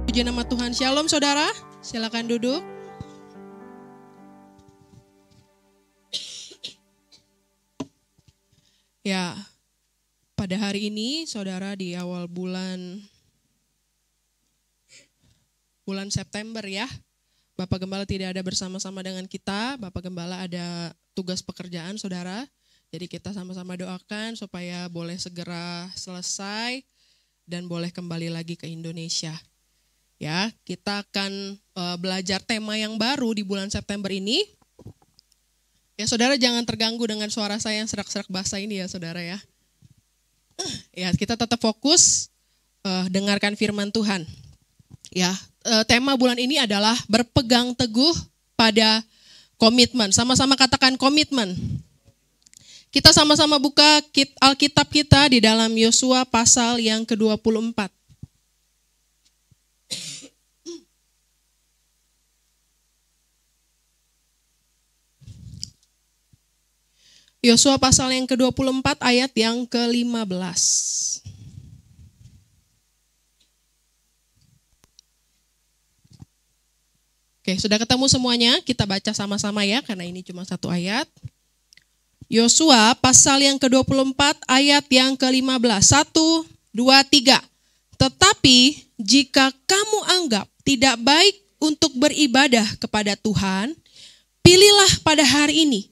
Puji nama Tuhan. Shalom saudara, silakan duduk. Ya, pada hari ini saudara di awal bulan September ya, Bapak Gembala tidak ada bersama-sama dengan kita. Bapak Gembala ada tugas pekerjaan saudara. Jadi kita sama-sama doakan supaya boleh segera selesai dan boleh kembali lagi ke Indonesia. Ya, kita akan belajar tema yang baru di bulan September ini. Ya, saudara jangan terganggu dengan suara saya yang serak-serak basah ini ya, saudara ya. Ya, kita tetap fokus dengarkan firman Tuhan. Ya, tema bulan ini adalah berpegang teguh pada komitmen. Sama-sama katakan komitmen. Kita sama-sama buka Alkitab kita di dalam Yosua pasal yang ke-24. Yosua pasal yang ke-24 ayat yang ke-15. Oke, sudah ketemu semuanya? Kita baca sama-sama ya, karena ini cuma satu ayat. Yosua pasal yang ke-24 ayat yang ke-15. 1, 2, 3. Tetapi jika kamu anggap tidak baik untuk beribadah kepada Tuhan, pilihlah pada hari ini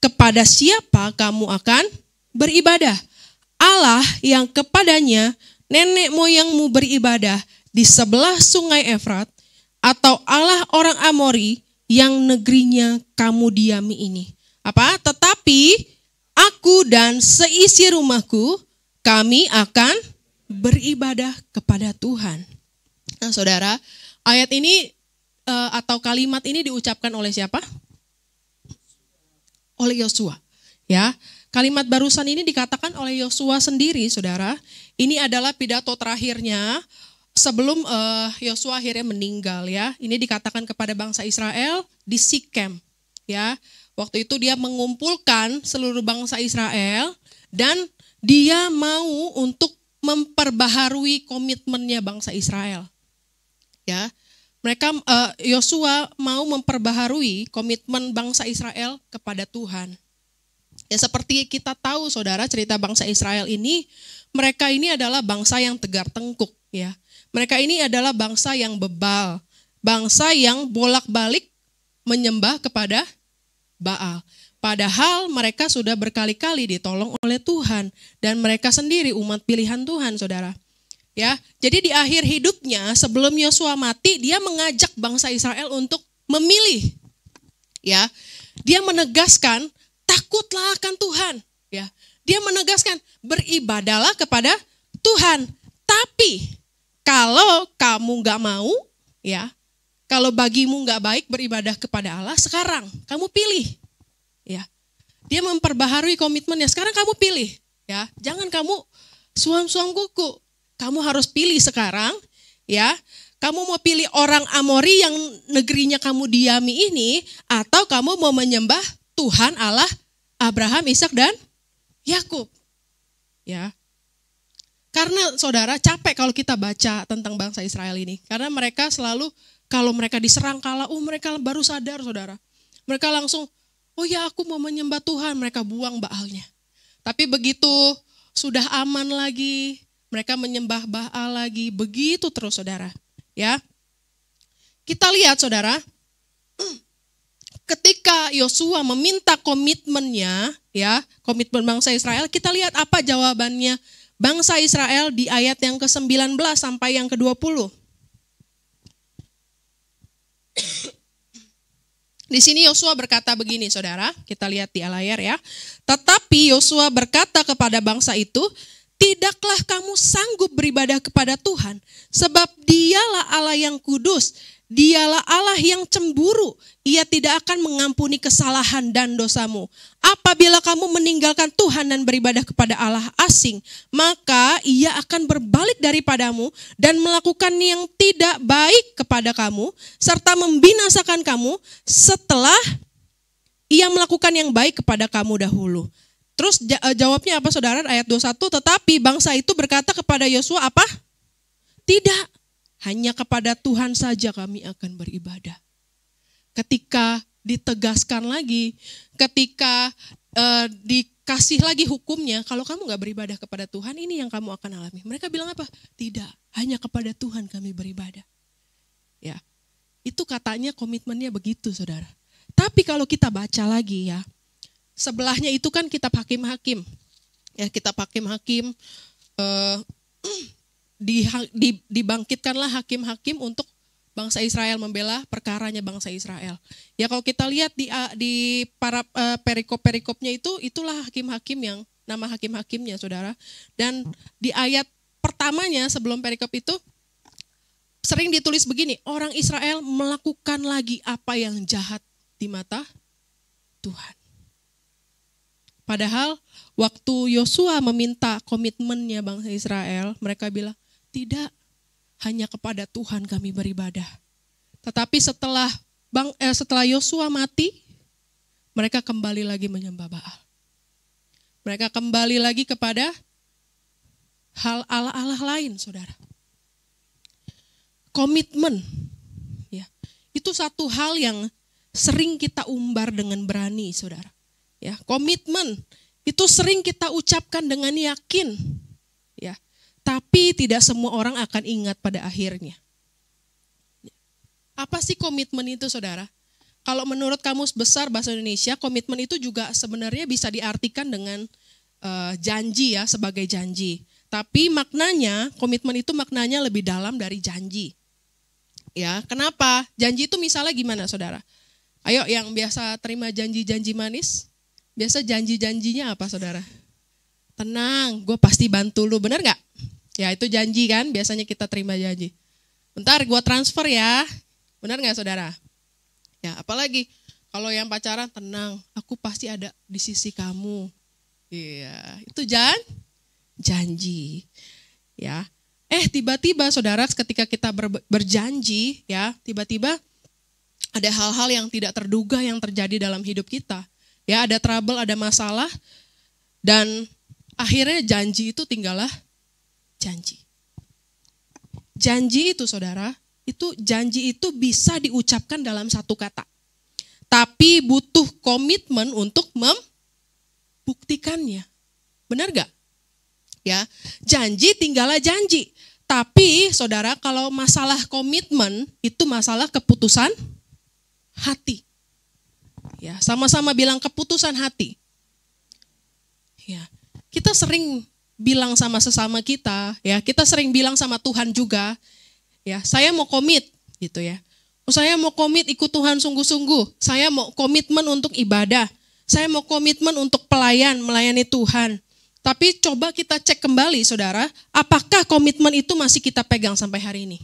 kepada siapa kamu akan beribadah. Allah yang kepadanya nenek moyangmu beribadah di sebelah sungai Efrat, atau Allah orang Amori yang negerinya kamu diami ini. Apa? Tetapi aku dan seisi rumahku, kami akan beribadah kepada Tuhan. Nah saudara, ayat ini atau kalimat ini diucapkan oleh siapa? Oleh Yosua. Ya, kalimat barusan ini dikatakan oleh Yosua sendiri, saudara. Ini adalah pidato terakhirnya sebelum Yosua akhirnya meninggal ya. Ini dikatakan kepada bangsa Israel di Sikem. Ya, waktu itu dia mengumpulkan seluruh bangsa Israel dan dia mau untuk memperbaharui komitmennya bangsa Israel. Ya. Mereka Yosua mau memperbaharui komitmen bangsa Israel kepada Tuhan. Ya seperti kita tahu saudara, cerita bangsa Israel ini, mereka ini adalah bangsa yang tegar tengkuk ya. Mereka ini adalah bangsa yang bebal, bangsa yang bolak-balik menyembah kepada Baal. Padahal mereka sudah berkali-kali ditolong oleh Tuhan dan mereka sendiri umat pilihan Tuhan, saudara. Ya, jadi di akhir hidupnya sebelum Yosua mati, dia mengajak bangsa Israel untuk memilih. Ya, dia menegaskan takutlah akan Tuhan. Ya, dia menegaskan beribadahlah kepada Tuhan. Tapi kalau kamu nggak mau, ya, kalau bagimu nggak baik beribadah kepada Allah, sekarang kamu pilih. Ya, dia memperbaharui komitmennya. Sekarang kamu pilih. Ya, jangan kamu suam-suam kuku. Kamu harus pilih sekarang, ya. Kamu mau pilih orang Amori yang negerinya kamu diami ini, atau kamu mau menyembah Tuhan Allah Abraham, Ishak dan Yakub, ya. Karena saudara capek kalau kita baca tentang bangsa Israel ini, karena mereka selalu kalau mereka diserang kalah, mereka baru sadar saudara, mereka langsung, oh ya aku mau menyembah Tuhan, mereka buang Baalnya. Tapi begitu sudah aman lagi, mereka menyembah Baal lagi, begitu terus saudara. Ya, kita lihat saudara, ketika Yosua meminta komitmennya, ya komitmen bangsa Israel, kita lihat apa jawabannya bangsa Israel di ayat yang ke-19 sampai yang ke-20. Di sini Yosua berkata begini saudara, kita lihat di layar ya. Tetapi Yosua berkata kepada bangsa itu, tidaklah kamu sanggup beribadah kepada Tuhan, sebab dialah Allah yang kudus, dialah Allah yang cemburu, ia tidak akan mengampuni kesalahan dan dosamu. Apabila kamu meninggalkan Tuhan dan beribadah kepada Allah asing, maka ia akan berbalik daripadamu dan melakukan yang tidak baik kepada kamu, serta membinasakan kamu setelah ia melakukan yang baik kepada kamu dahulu. Terus jawabnya apa saudara? Ayat 21, tetapi bangsa itu berkata kepada Yosua apa? Tidak, Hanya kepada Tuhan saja kami akan beribadah. Ketika ditegaskan lagi, ketika dikasih lagi hukumnya, kalau kamu gak beribadah kepada Tuhan, ini yang kamu akan alami. Mereka bilang apa? Tidak, hanya kepada Tuhan kami beribadah. Ya, itu katanya komitmennya begitu, saudara. Tapi kalau kita baca lagi ya, sebelahnya itu kan kitab Hakim-Hakim. Ya, kitab Hakim-Hakim, dibangkitkanlah hakim-hakim untuk bangsa Israel, membela perkaranya bangsa Israel. Ya, kalau kita lihat di para perikop-perikopnya itulah hakim-hakim yang nama hakim-hakimnya, saudara. Dan di ayat pertamanya sebelum perikop itu sering ditulis begini, orang Israel melakukan lagi apa yang jahat di mata Tuhan. Padahal waktu Yosua meminta komitmennya bangsa Israel, mereka bilang, tidak, hanya kepada Tuhan kami beribadah. Tetapi setelah Yosua mati, mereka kembali lagi menyembah Baal. Mereka kembali lagi kepada hal Allah-Allah lain, saudara. Komitmen, ya, itu satu hal yang sering kita umbar dengan berani, saudara. Ya, komitmen itu sering kita ucapkan dengan yakin, ya. Tapi tidak semua orang akan ingat pada akhirnya. Apa sih komitmen itu, saudara? Kalau menurut Kamus Besar Bahasa Indonesia, komitmen itu juga sebenarnya bisa diartikan dengan janji, ya, sebagai janji. Tapi maknanya, komitmen itu maknanya lebih dalam dari janji. Ya, kenapa? Janji itu misalnya gimana, saudara? Ayo, yang biasa terima janji-janji manis, biasa janji-janjinya apa, saudara? Tenang, gue pasti bantu lu, benar gak? Ya, itu janji kan, biasanya kita terima janji. Bentar, gue transfer ya, benar gak, saudara? Ya, apalagi kalau yang pacaran, tenang, aku pasti ada di sisi kamu. Iya, itu janji. Ya, tiba-tiba, saudara, ketika kita berjanji, ya, tiba-tiba ada hal-hal yang tidak terduga yang terjadi dalam hidup kita. Ya, ada trouble, ada masalah, dan akhirnya janji itu tinggallah janji. Janji itu, saudara, janji itu bisa diucapkan dalam satu kata. Tapi butuh komitmen untuk membuktikannya. Benar gak? Ya, janji tinggallah janji. Tapi, saudara, kalau masalah komitmen, itu masalah keputusan hati. Ya, sama-sama bilang keputusan hati. Ya, kita sering bilang sama sesama kita, ya, kita sering bilang sama Tuhan juga, ya, saya mau komit, gitu ya. Saya mau komit ikut Tuhan sungguh-sungguh. Saya mau komitmen untuk ibadah. Saya mau komitmen untuk melayani Tuhan. Tapi coba kita cek kembali, saudara, apakah komitmen itu masih kita pegang sampai hari ini?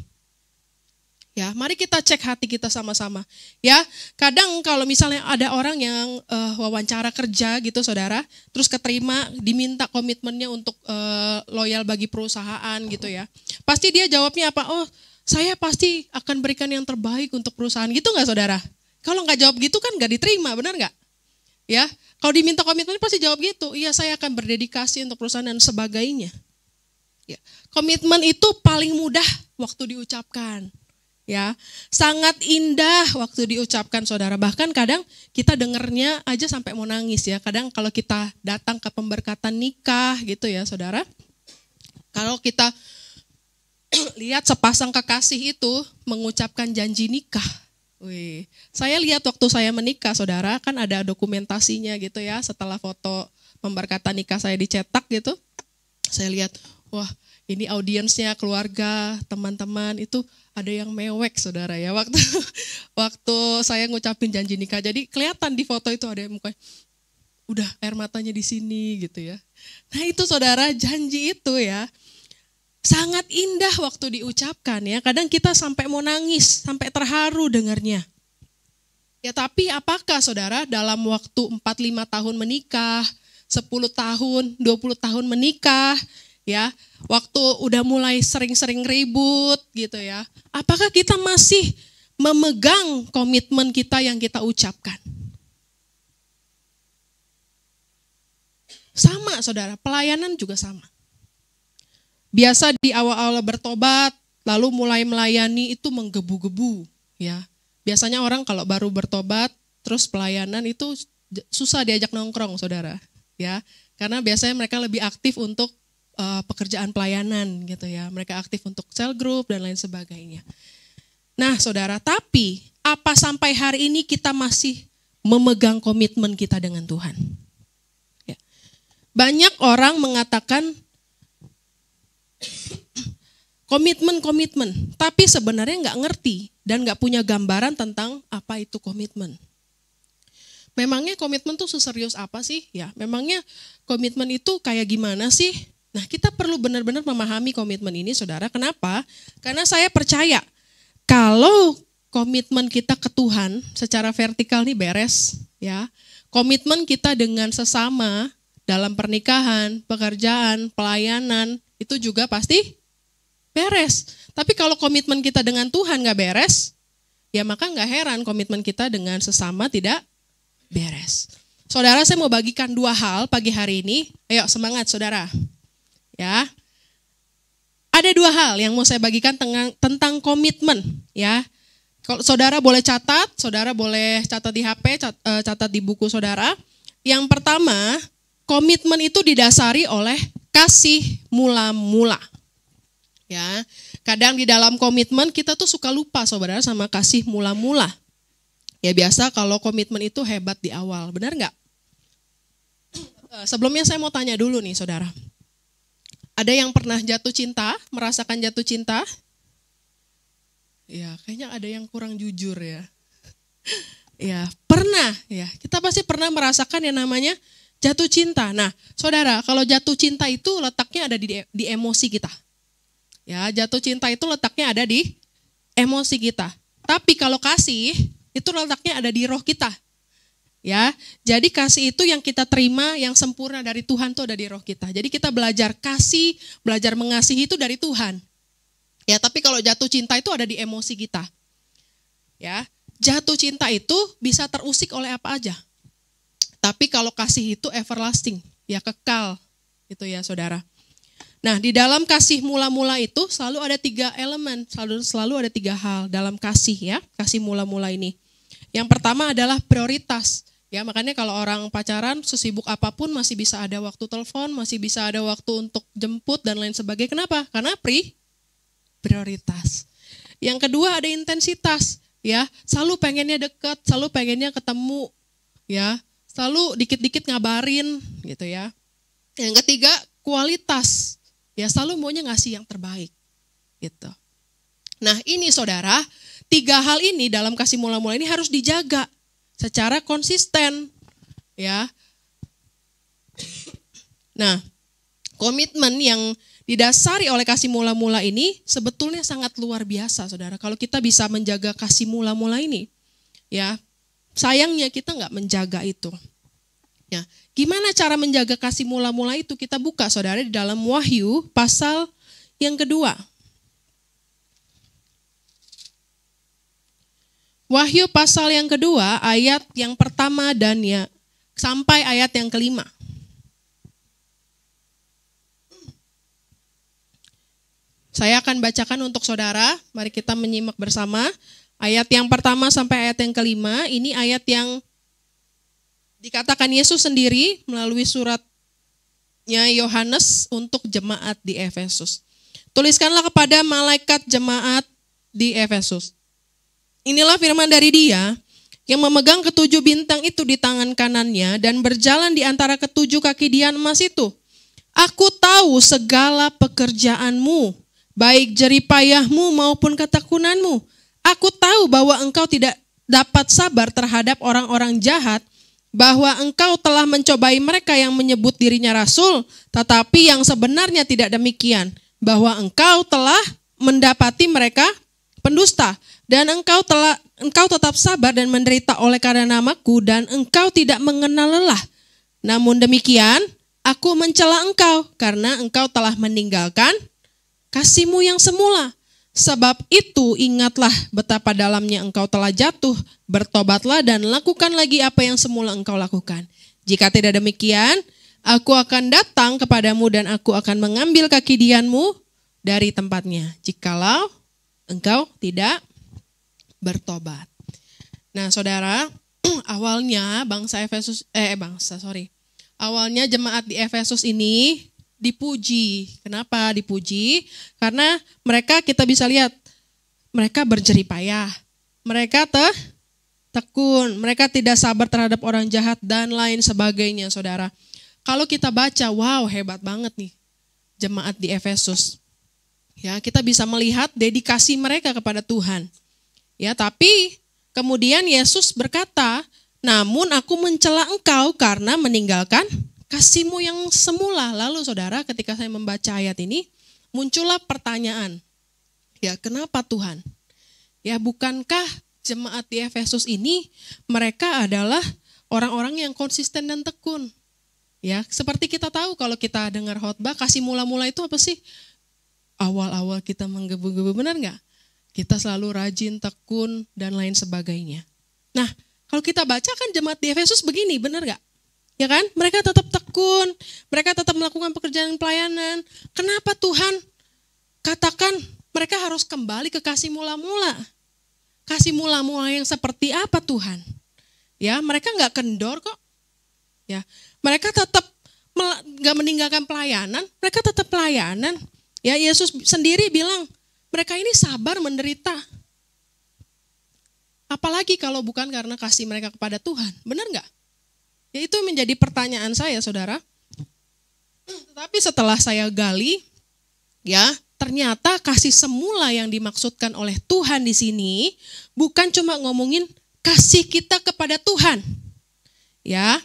Ya, mari kita cek hati kita sama-sama. Ya, kadang kalau misalnya ada orang yang wawancara kerja gitu, saudara, terus keterima, diminta komitmennya untuk loyal bagi perusahaan gitu ya. Pasti dia jawabnya apa? Oh, saya pasti akan berikan yang terbaik untuk perusahaan, gitu nggak, saudara? Kalau nggak jawab gitu kan nggak diterima, benar nggak? Ya, kalau diminta komitmen pasti jawab gitu. Iya, saya akan berdedikasi untuk perusahaan dan sebagainya. Ya, komitmen itu paling mudah waktu diucapkan. Ya, sangat indah waktu diucapkan, saudara. Bahkan kadang kita dengernya aja sampai mau nangis ya. Kadang kalau kita datang ke pemberkatan nikah gitu ya, saudara. Kalau kita lihat sepasang kekasih itu mengucapkan janji nikah. Wih, saya lihat waktu saya menikah, saudara, kan ada dokumentasinya gitu ya. Setelah foto pemberkatan nikah saya dicetak gitu, saya lihat, wah, ini audiensnya, keluarga, teman-teman itu ada yang mewek, saudara ya, waktu saya ngucapin janji nikah. Jadi kelihatan di foto itu ada yang mukanya udah air matanya di sini gitu ya. Nah itu, saudara, janji itu ya sangat indah waktu diucapkan ya. Kadang kita sampai mau nangis, sampai terharu dengarnya. Ya, tapi apakah, saudara, dalam waktu 4-5 tahun menikah, 10 tahun, 20 tahun menikah, ya, waktu udah mulai sering-sering ribut gitu ya, apakah kita masih memegang komitmen kita yang kita ucapkan? Sama, saudara, pelayanan juga sama. Biasa di awal-awal bertobat, lalu mulai melayani itu menggebu-gebu, ya. Biasanya orang kalau baru bertobat terus pelayanan itu susah diajak nongkrong, saudara, ya. Karena biasanya mereka lebih aktif untuk pekerjaan pelayanan gitu ya. Mereka aktif untuk cell group dan lain sebagainya. Nah, saudara, tapi apa sampai hari ini kita masih memegang komitmen kita dengan Tuhan? Ya. Banyak orang mengatakan komitmen, tapi sebenarnya nggak ngerti dan nggak punya gambaran tentang apa itu komitmen. Memangnya komitmen tuh seserius apa sih? Ya, memangnya komitmen itu kayak gimana sih? Nah, kita perlu benar-benar memahami komitmen ini, saudara. Kenapa? Karena saya percaya kalau komitmen kita ke Tuhan secara vertikal nih beres, ya. Komitmen kita dengan sesama dalam pernikahan, pekerjaan, pelayanan itu juga pasti beres. Tapi kalau komitmen kita dengan Tuhan nggak beres, ya maka nggak heran komitmen kita dengan sesama tidak beres. Saudara, saya mau bagikan 2 hal pagi hari ini. Ayo semangat, saudara. Ya, ada 2 hal yang mau saya bagikan tentang komitmen. Ya, kalau saudara boleh catat di HP, catat di buku saudara. Yang pertama, komitmen itu didasari oleh kasih mula-mula. Ya, kadang di dalam komitmen kita tuh suka lupa, saudara, sama kasih mula-mula. Ya biasa kalau komitmen itu hebat di awal, benar nggak? Sebelumnya saya mau tanya dulu nih, saudara. Ada yang pernah jatuh cinta, merasakan jatuh cinta? Ya, kayaknya ada yang kurang jujur ya. Ya, pernah ya. Kita pasti pernah merasakan yang namanya jatuh cinta. Nah, saudara, kalau jatuh cinta itu letaknya ada di emosi kita. Ya, jatuh cinta itu letaknya ada di emosi kita. Tapi kalau kasih, itu letaknya ada di roh kita. Ya, jadi kasih itu yang kita terima yang sempurna dari Tuhan tuh ada di roh kita. Jadi kita belajar kasih, belajar mengasihi itu dari Tuhan. Ya, tapi kalau jatuh cinta itu ada di emosi kita. Ya, jatuh cinta itu bisa terusik oleh apa aja. Tapi kalau kasih itu everlasting, ya kekal. Itu ya, saudara. Nah, di dalam kasih mula-mula itu selalu ada 3 elemen, selalu ada 3 hal dalam kasih ya, kasih mula-mula ini. Yang pertama adalah prioritas. Ya, makanya kalau orang pacaran sesibuk apapun masih bisa ada waktu telepon, masih bisa ada waktu untuk jemput dan lain sebagainya. Kenapa? Karena prioritas. Yang kedua ada intensitas, ya. Selalu pengennya dekat, selalu pengennya ketemu, ya. Selalu dikit-dikit ngabarin gitu ya. Yang ketiga kualitas. Ya, selalu maunya ngasih yang terbaik. Gitu. Nah, ini saudara, 3 hal ini dalam kasih mula-mula ini harus dijaga secara konsisten, ya. Nah, komitmen yang didasari oleh kasih mula-mula ini sebetulnya sangat luar biasa, saudara. Kalau kita bisa menjaga kasih mula-mula ini, ya, sayangnya kita nggak menjaga itu. Ya, gimana cara menjaga kasih mula-mula itu? Kita buka, saudara, di dalam Wahyu pasal yang kedua. Wahyu pasal yang kedua, ayat yang pertama dan ya sampai ayat yang kelima. Saya akan bacakan untuk saudara, mari kita menyimak bersama. Ayat yang pertama sampai ayat yang kelima, ini ayat yang dikatakan Yesus sendiri melalui suratnya Yohanes untuk jemaat di Efesus. Tuliskanlah kepada malaikat jemaat di Efesus. Inilah firman dari Dia yang memegang ke7 bintang itu di tangan kanannya dan berjalan di antara ke7 kaki dian emas itu. Aku tahu segala pekerjaanmu, baik jeripayahmu maupun ketekunan,mu. Aku tahu bahwa engkau tidak dapat sabar terhadap orang-orang jahat, bahwa engkau telah mencobai mereka yang menyebut dirinya rasul, tetapi yang sebenarnya tidak demikian, bahwa engkau telah mendapati mereka pendusta, dan engkau tetap sabar dan menderita oleh karena namaku, dan engkau tidak mengenal lelah. Namun demikian, aku mencela engkau karena engkau telah meninggalkan kasihmu yang semula. Sebab itu ingatlah betapa dalamnya engkau telah jatuh, bertobatlah dan lakukan lagi apa yang semula engkau lakukan. Jika tidak demikian, aku akan datang kepadamu dan aku akan mengambil kaki dianmu dari tempatnya, jikalau engkau tidak bertobat. Nah, saudara, awalnya awalnya jemaat di Efesus ini dipuji. Kenapa dipuji? Karena mereka, kita bisa lihat, mereka berjerih payah, mereka tekun, mereka tidak sabar terhadap orang jahat dan lain sebagainya, saudara. Kalau kita baca, wow, hebat banget nih jemaat di Efesus. Ya, kita bisa melihat dedikasi mereka kepada Tuhan. Ya, tapi kemudian Yesus berkata, namun aku mencela engkau karena meninggalkan kasihmu yang semula. Lalu saudara, ketika saya membaca ayat ini, muncullah pertanyaan. Ya, kenapa Tuhan? Ya, bukankah jemaat di Efesus ini mereka adalah orang-orang yang konsisten dan tekun? Ya, seperti kita tahu kalau kita dengar khotbah, kasih mula-mula itu apa sih? Awal-awal kita menggebu-gebu, benar nggak? Kita selalu rajin, tekun, dan lain sebagainya. Nah, kalau kita baca kan jemaat di Efesus begini, benar nggak? Ya kan? Mereka tetap tekun, mereka tetap melakukan pekerjaan pelayanan. Kenapa Tuhan katakan mereka harus kembali ke kasih mula-mula? Kasih mula-mula yang seperti apa Tuhan? Ya, mereka nggak kendor kok. Ya, mereka tetap nggak meninggalkan pelayanan, mereka tetap pelayanan. Ya, Yesus sendiri bilang, mereka ini sabar menderita. Apalagi kalau bukan karena kasih mereka kepada Tuhan, benar nggak? Ya, itu menjadi pertanyaan saya, saudara. Tapi setelah saya gali, ya, ternyata kasih semula yang dimaksudkan oleh Tuhan di sini bukan cuma ngomongin kasih kita kepada Tuhan. Ya,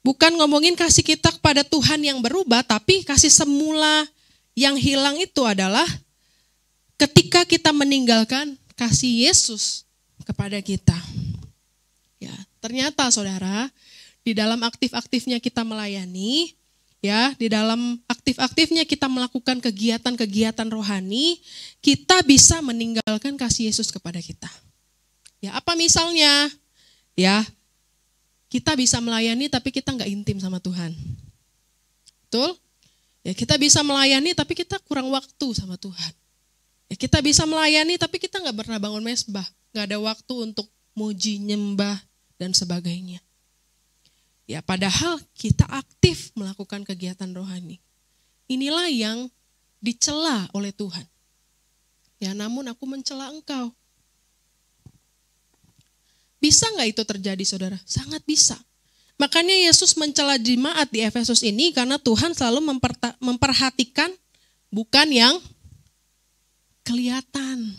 bukan ngomongin kasih kita kepada Tuhan yang berubah, tapi kasih semula yang hilang itu adalah ketika kita meninggalkan kasih Yesus kepada kita. Ya, ternyata saudara, di dalam aktif-aktifnya kita melayani, ya, di dalam aktif-aktifnya kita melakukan kegiatan-kegiatan rohani, kita bisa meninggalkan kasih Yesus kepada kita. Ya, apa misalnya? Ya, kita bisa melayani tapi kita nggak intim sama Tuhan. Betul? Ya, kita bisa melayani tapi kita kurang waktu sama Tuhan. Ya, kita bisa melayani tapi kita nggak pernah bangun mesbah, nggak ada waktu untuk muji, nyembah, dan sebagainya. Ya, padahal kita aktif melakukan kegiatan rohani. Inilah yang dicela oleh Tuhan. Ya, namun aku mencela engkau. Bisa nggak itu terjadi, saudara? Sangat bisa. Makanya Yesus mencela jemaat di Efesus ini karena Tuhan selalu memperhatikan bukan yang kelihatan.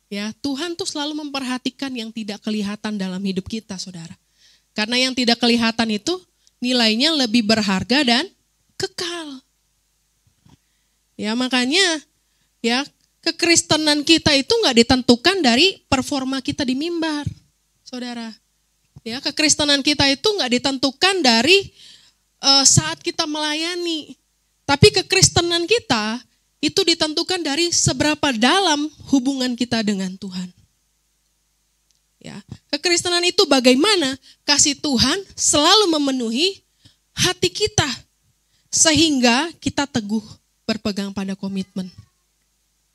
Ya, Tuhan tuh selalu memperhatikan yang tidak kelihatan dalam hidup kita, saudara. Karena yang tidak kelihatan itu nilainya lebih berharga dan kekal. Ya, makanya ya, kekristenan kita itu nggak ditentukan dari performa kita di mimbar, saudara. Ya, kekristenan kita itu nggak ditentukan dari saat kita melayani. Tapi kekristenan kita itu ditentukan dari seberapa dalam hubungan kita dengan Tuhan. Ya, kekristenan itu bagaimana kasih Tuhan selalu memenuhi hati kita sehingga kita teguh berpegang pada komitmen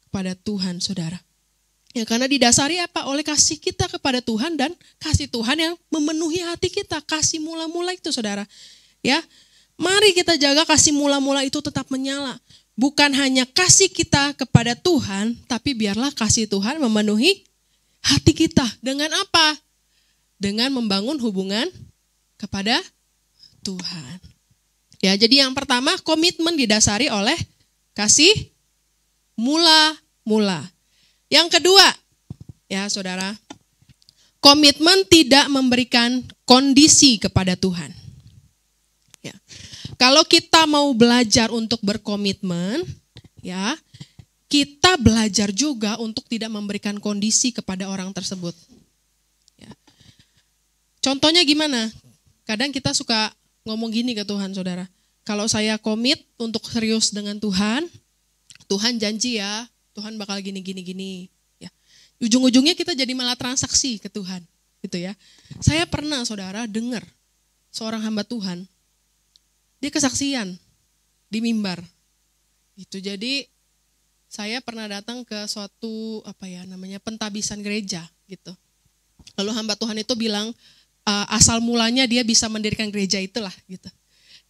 kepada Tuhan, saudara. Ya, karena didasari apa? Oleh kasih kita kepada Tuhan dan kasih Tuhan yang memenuhi hati kita, kasih mula-mula itu, saudara. Ya, mari kita jaga kasih mula-mula itu tetap menyala. Bukan hanya kasih kita kepada Tuhan, tapi biarlah kasih Tuhan memenuhi hati kita. Dengan apa? Dengan membangun hubungan kepada Tuhan. Ya, jadi yang pertama, komitmen didasari oleh kasih mula-mula. Yang kedua, ya saudara, komitmen tidak memberikan kondisi kepada Tuhan. Ya. Kalau kita mau belajar untuk berkomitmen, ya, kita belajar juga untuk tidak memberikan kondisi kepada orang tersebut. Ya. Contohnya gimana? Kadang kita suka ngomong gini ke Tuhan, saudara. Kalau saya komit untuk serius dengan Tuhan, Tuhan janji ya, Tuhan bakal gini. Ya. Ujung-ujungnya kita jadi malah transaksi ke Tuhan, gitu ya. Saya pernah, saudara, dengar seorang hamba Tuhan, dia kesaksian di mimbar. Gitu. Jadi saya pernah datang ke suatu pentabisan gereja gitu. Lalu hamba Tuhan itu bilang asal mulanya dia bisa mendirikan gereja itulah gitu.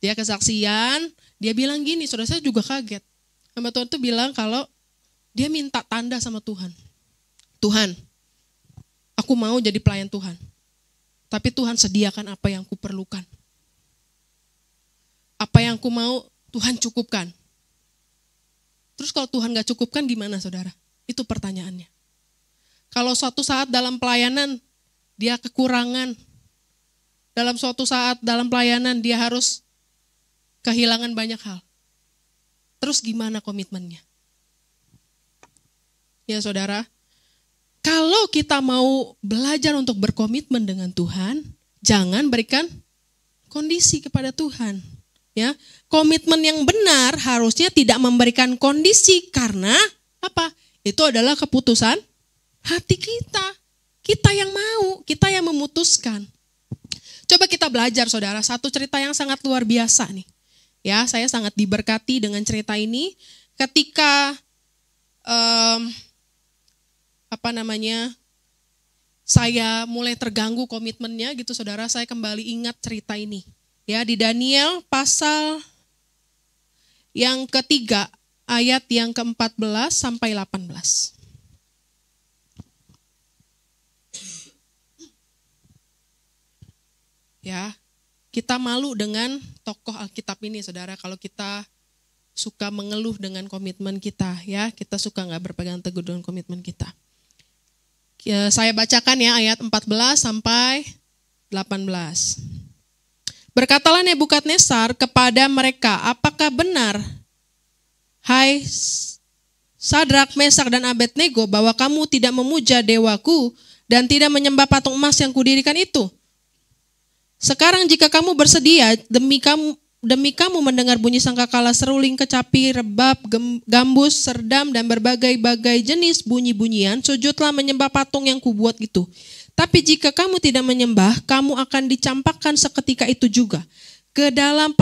Dia kesaksian, dia bilang gini, saudara saya juga kaget. Hamba Tuhan itu bilang kalau dia minta tanda sama Tuhan. Tuhan, aku mau jadi pelayan Tuhan. Tapi Tuhan sediakan apa yang kuperlukan. Apa yang ku mau Tuhan cukupkan. Terus kalau Tuhan gak cukupkan gimana saudara? Itu pertanyaannya. Kalau suatu saat dalam pelayanan dia kekurangan. Dalam suatu saat dalam pelayanan dia harus kehilangan banyak hal. Terus gimana komitmennya? Ya saudara, kalau kita mau belajar untuk berkomitmen dengan Tuhan, jangan berikan kondisi kepada Tuhan. Ya, komitmen yang benar harusnya tidak memberikan kondisi karena apa? Itu adalah keputusan hati kita. Kita yang mau, kita yang memutuskan. Coba kita belajar saudara, satu cerita yang sangat luar biasa nih. Ya, saya sangat diberkati dengan cerita ini ketika saya mulai terganggu komitmennya gitu saudara, saya kembali ingat cerita ini. Ya, di Daniel pasal yang ketiga, ayat yang ke-14 sampai 18. Ya, kita malu dengan tokoh Alkitab ini saudara, kalau kita suka mengeluh dengan komitmen kita, ya, kita suka nggak berpegang teguh dengan komitmen kita. Ya, saya bacakan ya ayat 14 sampai 18. Berkatalah Nebukadnezar kepada mereka, apakah benar, hai Sadrak, Mesak, dan Abednego, bahwa kamu tidak memuja dewaku dan tidak menyembah patung emas yang kudirikan itu? Sekarang jika kamu bersedia, demi kamu mendengar bunyi sangkakala, seruling, kecapi, rebab, gambus, serdam, dan berbagai-bagai jenis bunyi-bunyian, sujudlah menyembah patung yang kubuat itu. Tapi jika kamu tidak menyembah, kamu akan dicampakkan seketika itu juga ke dalam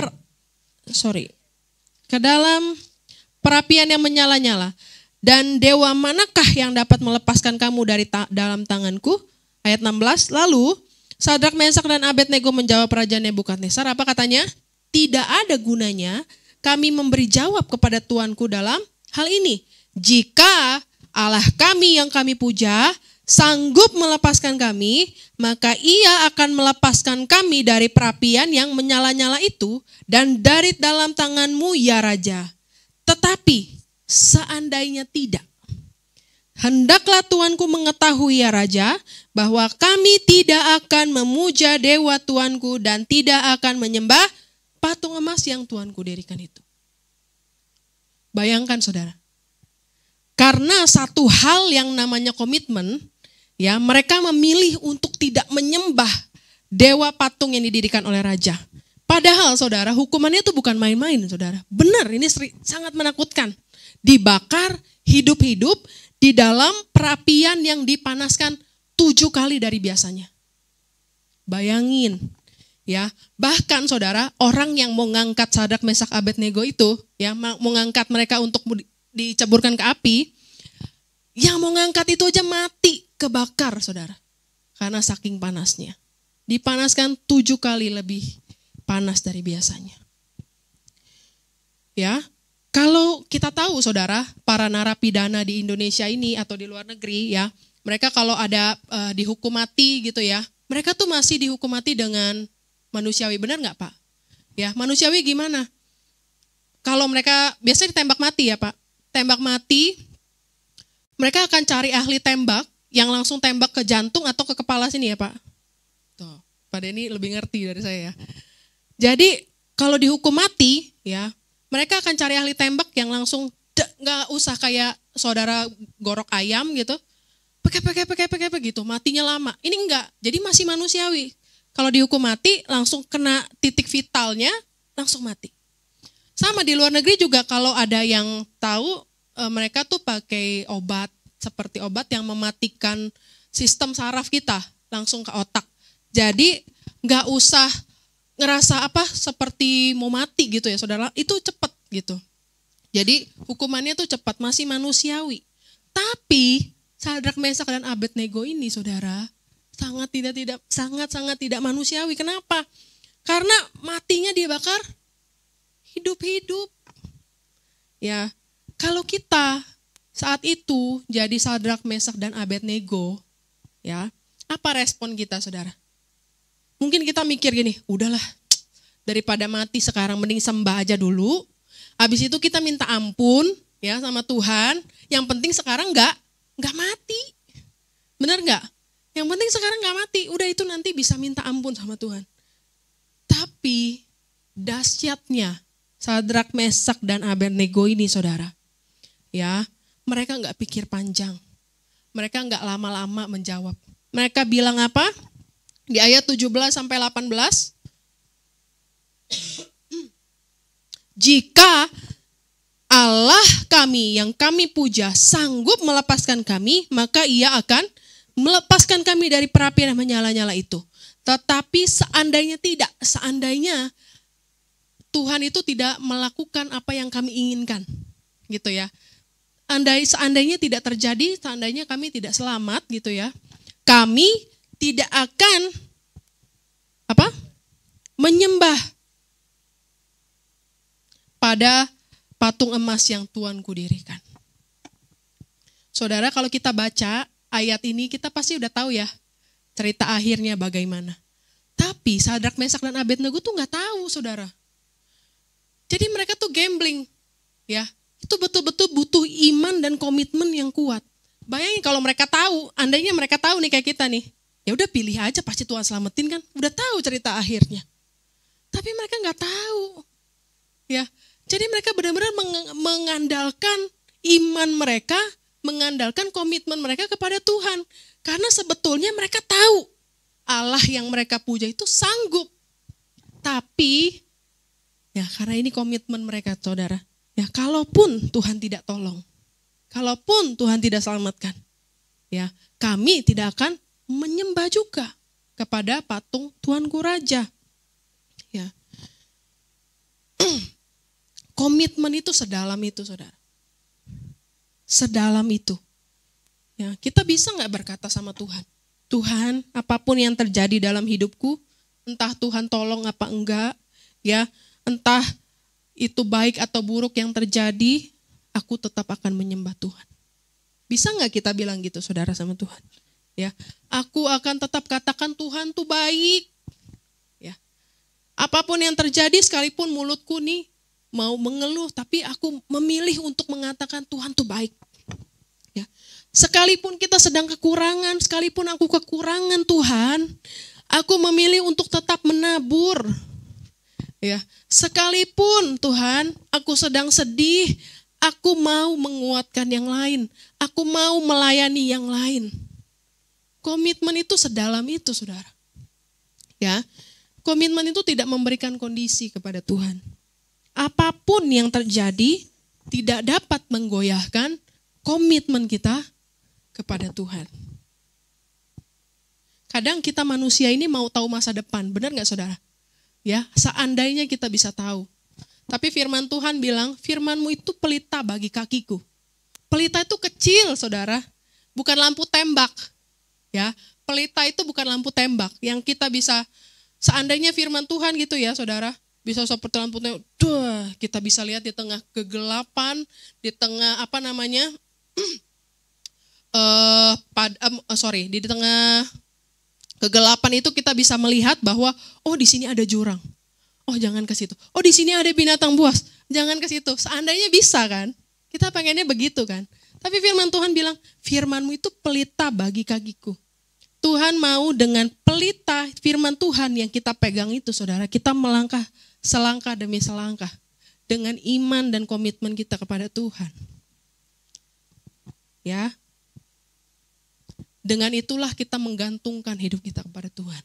perapian yang menyala-nyala. Dan dewa manakah yang dapat melepaskan kamu dari dalam tanganku? Ayat 16, lalu Sadrak, Mesak, dan Abednego menjawab Raja Nebukadnezar, apa katanya? Tidak ada gunanya kami memberi jawab kepada Tuanku dalam hal ini. Jika Allah kami yang kami puja sanggup melepaskan kami, maka ia akan melepaskan kami dari perapian yang menyala-nyala itu dan dari dalam tanganmu ya Raja. Tetapi seandainya tidak, hendaklah Tuanku mengetahui ya Raja, bahwa kami tidak akan memuja dewa Tuanku dan tidak akan menyembah patung emas yang Tuanku dirikan itu. Bayangkan saudara, karena satu hal yang namanya komitmen, ya, mereka memilih untuk tidak menyembah dewa patung yang didirikan oleh raja. Padahal saudara, hukumannya itu bukan main-main saudara. Benar, ini sangat menakutkan. Dibakar hidup-hidup di dalam perapian yang dipanaskan 7 kali dari biasanya. Bayangin, ya, bahkan saudara, orang yang mau ngangkat Sadrak, Mesak, Abednego itu, ya, mau ngangkat mereka untuk diceburkan ke api, yang mau ngangkat itu aja mati, kebakar saudara, karena saking panasnya. Dipanaskan 7 kali lebih panas dari biasanya. Ya, kalau kita tahu saudara, para narapidana di Indonesia ini atau di luar negeri, ya, mereka kalau ada dihukum mati gitu ya, mereka tuh masih dihukum mati dengan manusiawi, benar nggak Pak? Ya, manusiawi gimana? Kalau mereka biasanya ditembak mati ya Pak, tembak mati, mereka akan cari ahli tembak yang langsung tembak ke jantung atau ke kepala sini ya Pak. Tuh, Pak Denny lebih ngerti dari saya ya. Jadi kalau dihukum mati ya, mereka akan cari ahli tembak yang langsung nggak usah kayak saudara gorok ayam gitu, pakai gitu, matinya lama. Ini enggak, jadi masih manusiawi. Kalau dihukum mati langsung kena titik vitalnya, langsung mati. Sama di luar negeri juga kalau ada yang tahu, mereka tuh pakai obat, seperti obat yang mematikan sistem saraf kita, langsung ke otak. Jadi nggak usah ngerasa seperti mau mati gitu ya saudara, itu cepet gitu. Jadi hukumannya tuh cepat, masih manusiawi. Tapi Sadrak, Mesak dan Abednego ini, saudara, sangat tidak manusiawi. Kenapa? Karena matinya dia bakar hidup-hidup. Ya, kalau kita saat itu jadi Sadrak, Mesak dan Abednego, ya, apa respon kita, saudara? Mungkin kita mikir gini, udahlah, daripada mati sekarang mending sembah aja dulu. Habis itu kita minta ampun ya sama Tuhan. Yang penting sekarang nggak mati. Benar nggak? Yang penting sekarang nggak mati. Udah itu nanti bisa minta ampun sama Tuhan. Tapi dahsyatnya Sadrak, Mesak dan Abednego ini, saudara, ya, mereka nggak pikir panjang. Mereka nggak lama-lama menjawab. Mereka bilang apa? Di ayat 17 sampai 18. Jika Allah kami yang kami puja sanggup melepaskan kami, maka Ia akan melepaskan kami dari perapian yang menyala-nyala itu. Tetapi seandainya tidak, seandainya Tuhan itu tidak melakukan apa yang kami inginkan, gitu ya. Seandainya tidak terjadi, seandainya kami tidak selamat, gitu ya. Kami tidak akan menyembah pada patung emas yang Tuanku dirikan. Saudara, kalau kita baca ayat ini, kita pasti udah tahu ya cerita akhirnya bagaimana. Tapi Sadrak, Mesak dan Abednego tuh nggak tahu, saudara. Jadi mereka tuh gambling, ya. Itu betul-betul butuh iman dan komitmen yang kuat. Bayangin kalau mereka tahu, andainya mereka tahu nih kayak kita nih, ya udah pilih aja, pasti Tuhan selamatin kan. Udah tahu cerita akhirnya. Tapi mereka nggak tahu, ya. Jadi mereka benar-benar mengandalkan iman mereka, mengandalkan komitmen mereka kepada Tuhan. Karena sebetulnya mereka tahu Allah yang mereka puja itu sanggup. Tapi, ya karena ini komitmen mereka, saudara. Ya kalaupun Tuhan tidak tolong, kalaupun Tuhan tidak selamatkan, ya kami tidak akan menyembah juga kepada patung Tuanku Raja. Ya. Komitmen itu sedalam itu, saudara. Sedalam itu. Ya, kita bisa nggak berkata sama Tuhan, Tuhan, apapun yang terjadi dalam hidupku, entah Tuhan tolong apa enggak, ya, entah itu baik atau buruk yang terjadi, aku tetap akan menyembah Tuhan. Bisa nggak kita bilang gitu, saudara, sama Tuhan? Ya, aku akan tetap katakan Tuhan tuh baik. Ya, apapun yang terjadi, sekalipun mulutku nih mau mengeluh, tapi aku memilih untuk mengatakan Tuhan tuh baik. Ya. Sekalipun kita sedang kekurangan, sekalipun aku kekurangan Tuhan, aku memilih untuk tetap menabur. Ya. Sekalipun Tuhan, aku sedang sedih, aku mau menguatkan yang lain, aku mau melayani yang lain. Komitmen itu sedalam itu, saudara. Ya. Komitmen itu tidak memberikan kondisi kepada Tuhan. Apapun yang terjadi tidak dapat menggoyahkan komitmen kita kepada Tuhan. Kadang kita manusia ini mau tahu masa depan, benar nggak, saudara? Ya, seandainya kita bisa tahu. Tapi firman Tuhan bilang, firman-Mu itu pelita bagi kakiku. Pelita itu kecil, saudara, bukan lampu tembak. Ya, pelita itu bukan lampu tembak yang kita bisa, seandainya firman Tuhan gitu ya, saudara. Bisa seperti lampu tembak, kita bisa lihat di tengah kegelapan, di tengah di tengah kegelapan itu kita bisa melihat bahwa oh di sini ada jurang, oh jangan ke situ, oh di sini ada binatang buas, jangan ke situ. Seandainya bisa kan, kita pengennya begitu kan. Tapi firman Tuhan bilang, firman-Mu itu pelita bagi kakiku. Tuhan mau dengan pelita firman Tuhan yang kita pegang itu, saudara, kita melangkah selangkah demi selangkah dengan iman dan komitmen kita kepada Tuhan. Ya. Dengan itulah kita menggantungkan hidup kita kepada Tuhan.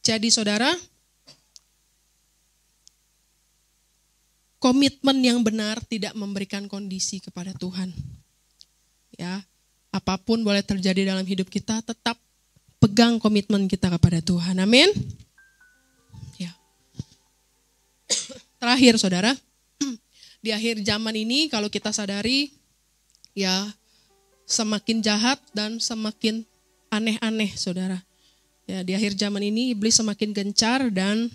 Jadi, saudara, komitmen yang benar tidak memberikan kondisi kepada Tuhan. Ya. Apapun boleh terjadi dalam hidup kita, tetap pegang komitmen kita kepada Tuhan. Amin. terakhir saudara. Di akhir zaman ini kalau kita sadari ya semakin jahat dan semakin aneh-aneh saudara. Ya, di akhir zaman ini iblis semakin gencar dan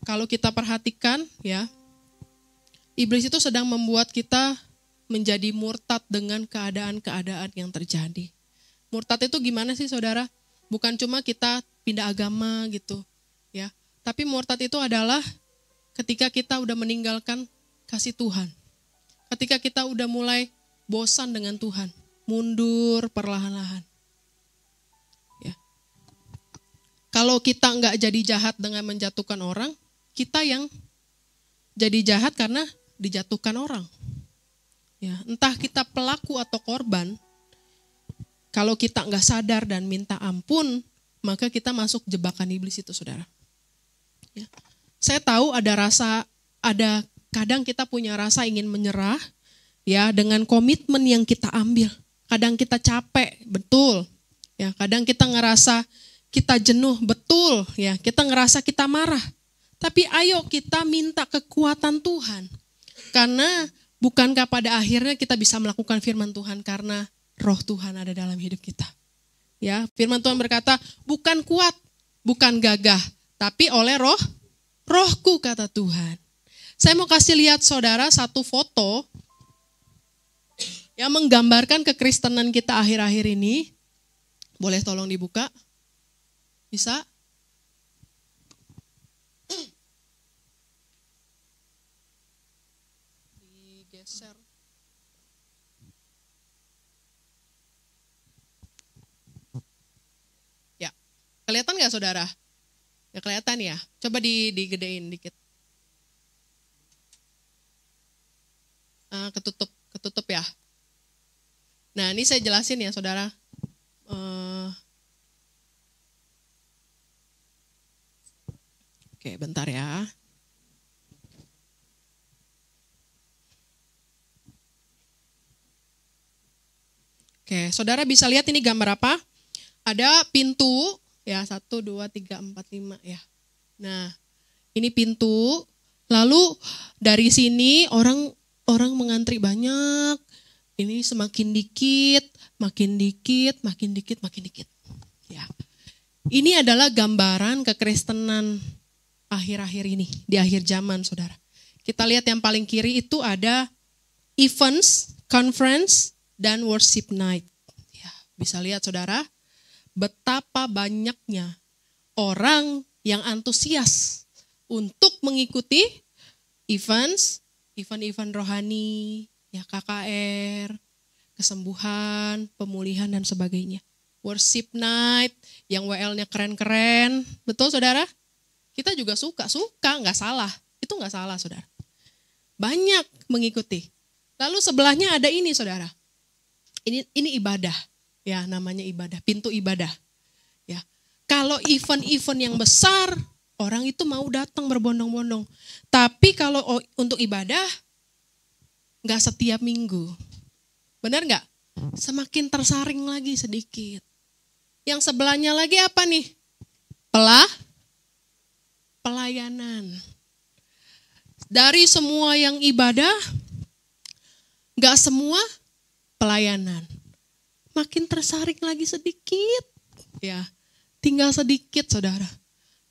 kalau kita perhatikan ya, iblis itu sedang membuat kita menjadi murtad dengan keadaan-keadaan yang terjadi. Murtad itu gimana sih saudara? Bukan cuma kita pindah agama gitu ya. Tapi murtad itu adalah ketika kita udah meninggalkan kasih Tuhan. Ketika kita udah mulai bosan dengan Tuhan. Mundur perlahan-lahan. Ya. Kalau kita nggak jadi jahat dengan menjatuhkan orang, kita yang jadi jahat karena dijatuhkan orang. Ya, entah kita pelaku atau korban, kalau kita nggak sadar dan minta ampun, maka kita masuk jebakan iblis itu, saudara. Ya. Saya tahu ada kadang kita punya rasa ingin menyerah, ya dengan komitmen yang kita ambil. Kadang kita capek, betul. Ya, kadang kita ngerasa kita jenuh, betul. Ya, kita ngerasa kita marah. Tapi ayo kita minta kekuatan Tuhan. Karena bukankah pada akhirnya kita bisa melakukan firman Tuhan karena Roh Tuhan ada dalam hidup kita. Ya, firman Tuhan berkata, bukan kuat, bukan gagah, tapi oleh Rohku kata Tuhan. Saya mau kasih lihat saudara satu foto yang menggambarkan kekristenan kita akhir-akhir ini. Boleh tolong dibuka? Bisa? Digeser. Ya, kelihatan nggak saudara? Ya kelihatan ya. Coba digedein dikit. Ketutup ya. Nah ini saya jelasin ya saudara. Oke bentar ya. Oke saudara bisa lihat ini gambar apa? Ada pintu ya 1, 2, 3, 4, 5 ya. Nah ini pintu. Lalu dari sini orang mengantri banyak. Ini semakin dikit, makin dikit, makin dikit, makin dikit. Ya. Ini adalah gambaran kekristenan akhir-akhir ini, di akhir zaman, saudara. Kita lihat yang paling kiri itu ada events, conference, dan worship night. Ya, bisa lihat, saudara, betapa banyaknya orang yang antusias untuk mengikuti event-event rohani, ya KKR, kesembuhan, pemulihan dan sebagainya. Worship night, yang WL-nya keren-keren, betul saudara? Kita juga suka, nggak salah. Itu nggak salah saudara. Banyak mengikuti. Lalu sebelahnya ada ini saudara. Ini ibadah, ya namanya ibadah, pintu ibadah. Ya, kalau event-event yang besar, orang itu mau datang berbondong-bondong. Tapi kalau untuk ibadah, nggak setiap minggu. Benar nggak? Semakin tersaring lagi sedikit. Yang sebelahnya lagi apa nih? Pelayanan. Dari semua yang ibadah, nggak semua pelayanan. Makin tersaring lagi sedikit. Ya, tinggal sedikit saudara.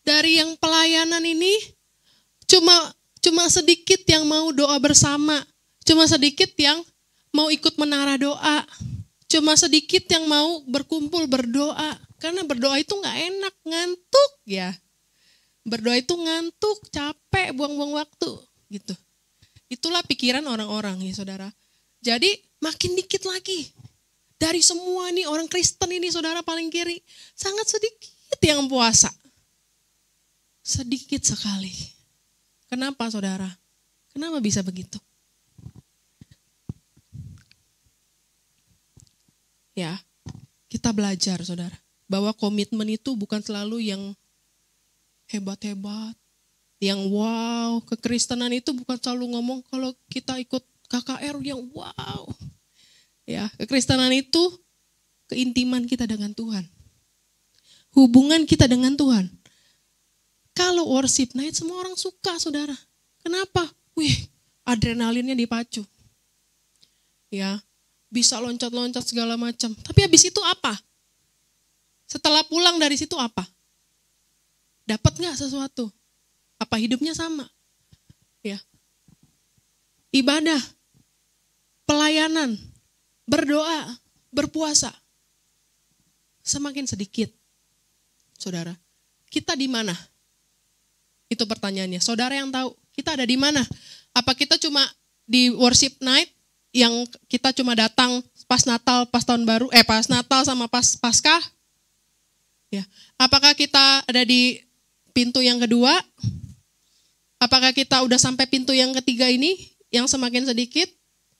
Dari yang pelayanan ini, cuma sedikit yang mau doa bersama. Cuma sedikit yang mau ikut menara doa. Cuma sedikit yang mau berkumpul berdoa. Karena berdoa itu gak enak, ngantuk ya. Berdoa itu ngantuk, capek, buang-buang waktu gitu. Itulah pikiran orang-orang ya saudara. Jadi makin dikit lagi. Dari semua nih orang Kristen ini saudara paling kiri. Sangat sedikit yang puasa. Sedikit sekali. Kenapa saudara? Kenapa bisa begitu? Ya, kita belajar saudara, bahwa komitmen itu bukan selalu yang hebat-hebat, yang wow, kekristenan itu bukan selalu ngomong kalau kita ikut KKR yang wow. Ya, kekristenan itu keintiman kita dengan Tuhan. Hubungan kita dengan Tuhan. Kalau worship night semua orang suka, saudara. Kenapa? Adrenalinnya dipacu. Ya, bisa loncat-loncat segala macam. Tapi habis itu apa? Setelah pulang dari situ apa? Dapat nggak sesuatu? Apa hidupnya sama? Ya. Ibadah, pelayanan, berdoa, berpuasa. Semakin sedikit. Saudara, kita di mana? Itu pertanyaannya. Saudara yang tahu, kita ada di mana? Apa kita cuma di worship night yang kita cuma datang pas Natal, pas tahun baru, pas Natal sama pas Paskah? Ya. Apakah kita ada di pintu yang kedua? Apakah kita udah sampai pintu yang ketiga ini yang semakin sedikit?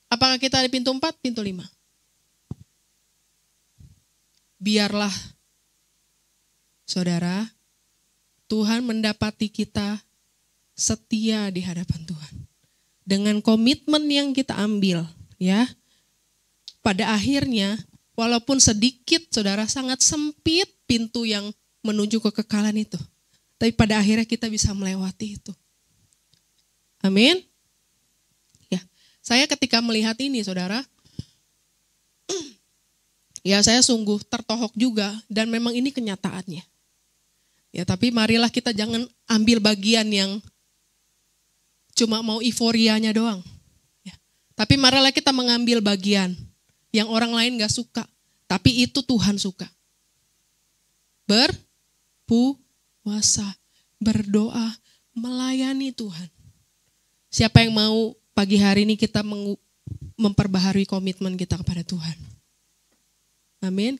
Apakah kita di pintu 4, pintu 5? Biarlah, saudara, Tuhan mendapati kita setia di hadapan Tuhan. Dengan komitmen yang kita ambil, ya. Pada akhirnya, walaupun sedikit, saudara, sangat sempit pintu yang menuju kekekalan itu. Tapi pada akhirnya kita bisa melewati itu. Amin. Ya, saya ketika melihat ini, saudara, ya saya sungguh tertohok juga, dan memang ini kenyataannya. Ya, tapi marilah kita jangan ambil bagian yang cuma mau euforianya doang. Ya. Tapi marilah kita mengambil bagian yang orang lain gak suka, tapi itu Tuhan suka. Berpuasa, berdoa, melayani Tuhan. Siapa yang mau pagi hari ini kita memperbaharui komitmen kita kepada Tuhan? Amin.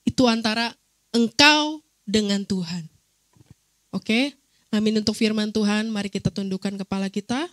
Itu antara engkau dengan Tuhan. Oke? Amin untuk firman Tuhan. Mari kita tundukkan kepala kita.